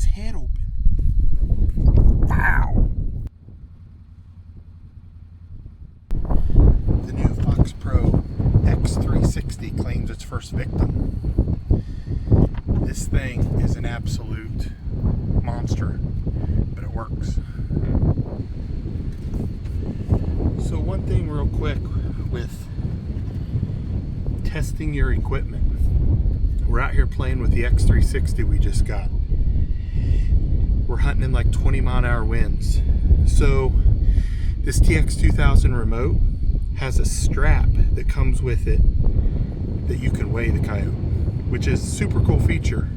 his head open. Wow. The new FoxPro X360 claims its first victim. This thing is an absolute monster, but it works. So one thing real quick with testing your equipment. We're out here playing with the X360 we just got. We're hunting in like 20-mile-an-hour winds. So this TX2000 remote has a strap that comes with it that you can weigh the coyote, which is a super cool feature,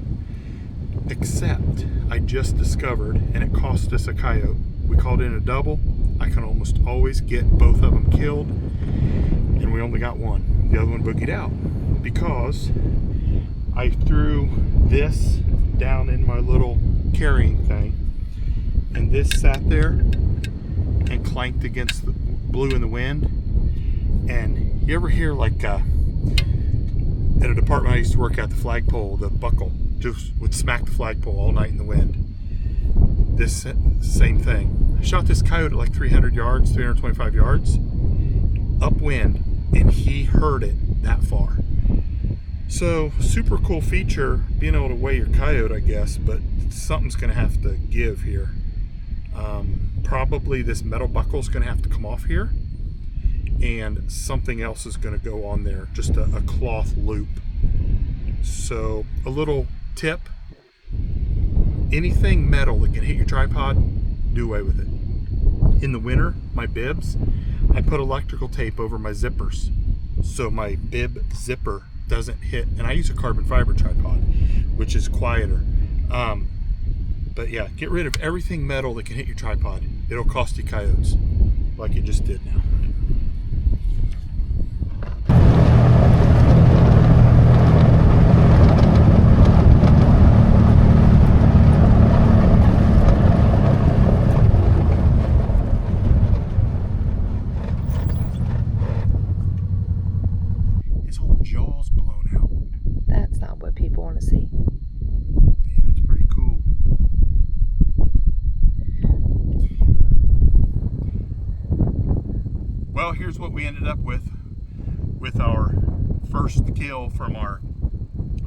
except I just discovered, and it cost us a coyote. We called in a double. I can almost always get both of them killed, and we only got one. The other one boogied out because I threw this down in my little carrying thing, and this sat there and clanked against the blew in the wind. And you ever hear like at a department I used to work at, the flagpole, the buckle just would smack the flagpole all night in the wind. This same thing. I shot this coyote at like 300 yards, 325 yards, upwind, and he heard it that far. So super cool feature, being able to weigh your coyote, I guess, but something's gonna have to give here. Probably this metal buckle is gonna have to come off here, and something else is gonna go on there, just a cloth loop. So a little tip, anything metal that can hit your tripod, do away with it. In the winter, my bibs, I put electrical tape over my zippers so my bib zipper doesn't hit, and I use a carbon fiber tripod, which is quieter. But yeah, get rid of everything metal that can hit your tripod. It'll cost you coyotes, like it just did now. His whole jaw's blown out. That's not what people want to see. Man, it's pretty cool. Well, here's what we ended up with our first kill from our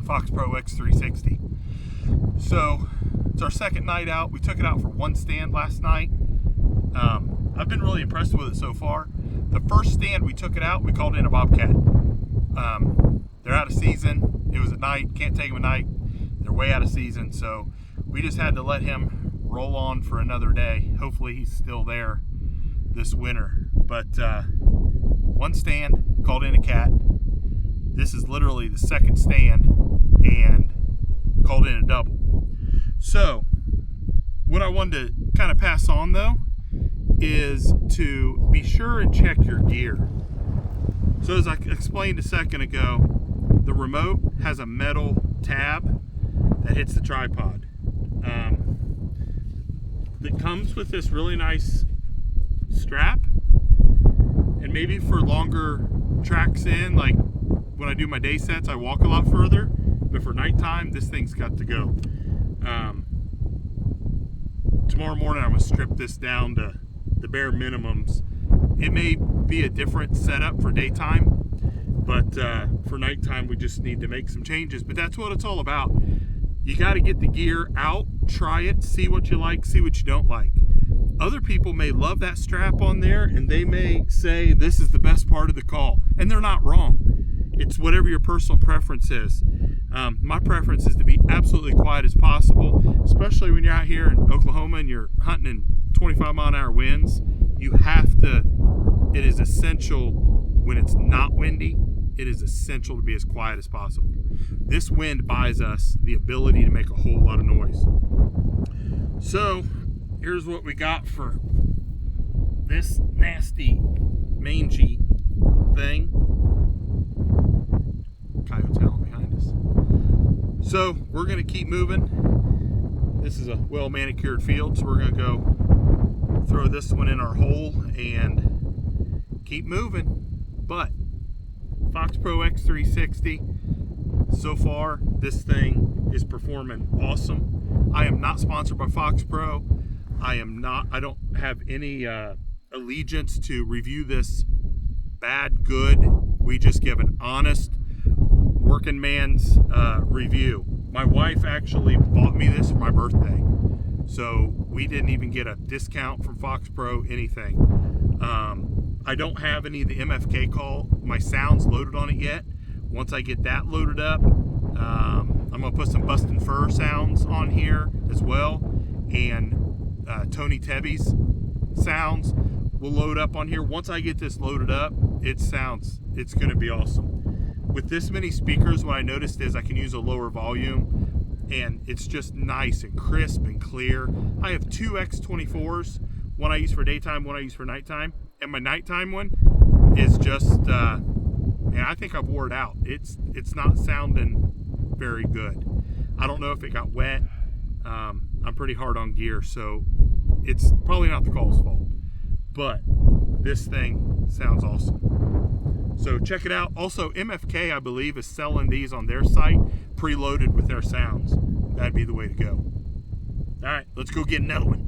FoxPro X360. So it's our second night out. We took it out for one stand last night. I've been really impressed with it so far. The first stand we took it out, we called in a bobcat. They're out of season. It was at night. Can't take them at night. They're way out of season. So we just had to let him roll on for another day. Hopefully he's still there this winter. But one stand, called in a cat. This is literally the second stand, and called in a double. So what I wanted to kind of pass on though is to be sure and check your gear. So as I explained a second ago, the remote has a metal tab that hits the tripod. That comes with this really nice strap, and maybe for longer tracks in, like when I do my day sets, I walk a lot further, but for nighttime, this thing's got to go. Tomorrow morning, I'm gonna strip this down to the bare minimums. It may be a different setup for daytime, but for nighttime, we just need to make some changes. But that's what it's all about. You got to get the gear out, try it, see what you like, see what you don't like. Other people may love that strap on there, and they may say this is the best part of the call, and they're not wrong. It's whatever your personal preference is. My preference is to be absolutely quiet as possible, especially when you're out here in Oklahoma and you're hunting in 25-mile-an-hour winds. You have to, it is essential when it's not windy, it is essential to be as quiet as possible. This wind buys us the ability to make a whole lot of noise. So here's what we got for this nasty mangy thing. Coyote's howling behind us. So we're gonna keep moving. This is a well manicured field, so we're gonna go throw this one in our hole and keep moving. But FoxPro X360, so far this thing is performing awesome. I am not sponsored by FoxPro. I don't have any allegiance to review this bad, good. We just give an honest working man's review. My wife actually bought me this for my birthday, so we didn't even get a discount from FoxPro, anything. I don't have any of the MFK call, my sounds loaded on it yet. Once I get that loaded up, I'm gonna put some Bustin' Fur sounds on here as well, and Tony Tebby's sounds will load up on here. Once I get this loaded up, it's gonna be awesome. With this many speakers, what I noticed is I can use a lower volume, and it's just nice and crisp and clear. I have two X24s, one I use for daytime, one I use for nighttime, and my nighttime one is just, man, I think I've wore it out. It's not sounding very good. I don't know if it got wet. I'm pretty hard on gear, so it's probably not the call's fault, but this thing sounds awesome. So check it out. Also, MFK, I believe, is selling these on their site preloaded with their sounds. That'd be the way to go. All right, let's go get another one.